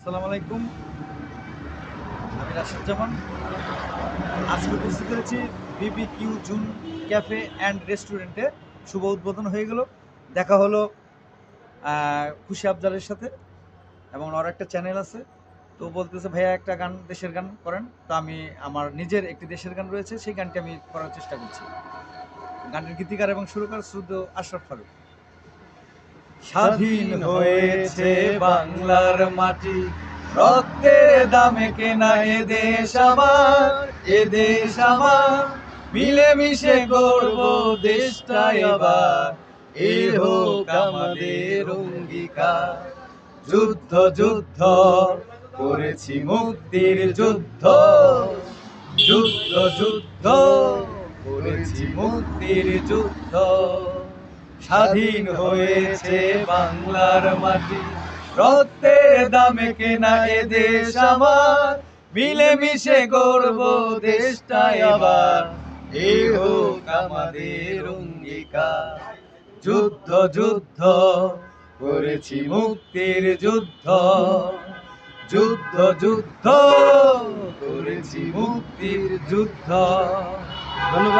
আসসালামু আলাইকুম, আমি রাশেদ জামান। আজকে উপস্থিত হয়েছি বিবিকিউ জুন ক্যাফে অ্যান্ড রেস্টুরেন্টে। শুভ উদ্বোধন হয়ে গেল। দেখা হলো খুশি আফজালের সাথে, এবং ওর একটা চ্যানেল আছে। তো বলতেছে ভাইয়া একটা গান, দেশের গান করেন। তো আমি আমার নিজের একটি দেশের গান রয়েছে, সেই গানটি আমি করার চেষ্টা করছি। গানটির গীতিকার এবং সুরকার শ্রদ্ধেয় আশরাফ ফারুক। স্বাধীন হয়েছে বাংলার মাটি, রক্তের দামে কেনা এ দেশ আমার, এ দেশ আমার। মিলেমিশে গড়ব দেশটাই আবার, এ হোক আমাদের অঙ্গীকার। যুদ্ধ যুদ্ধ করেছি মুক্তির যুদ্ধ, যুদ্ধ যুদ্ধ করেছি মুক্তির যুদ্ধ। স্বাধীন হয়েছে বাংলার মাটি, রক্তের দামে কেনা এ দেশ আমার। মিলেমিশে গড়ব দেশটাই আবার, এ হোক আমাদের অঙ্গীকার। যুদ্ধ যুদ্ধ করেছি মুক্তির যুদ্ধ, যুদ্ধ যুদ্ধ করেছি মুক্তির যুদ্ধ। ধন্যবাদ।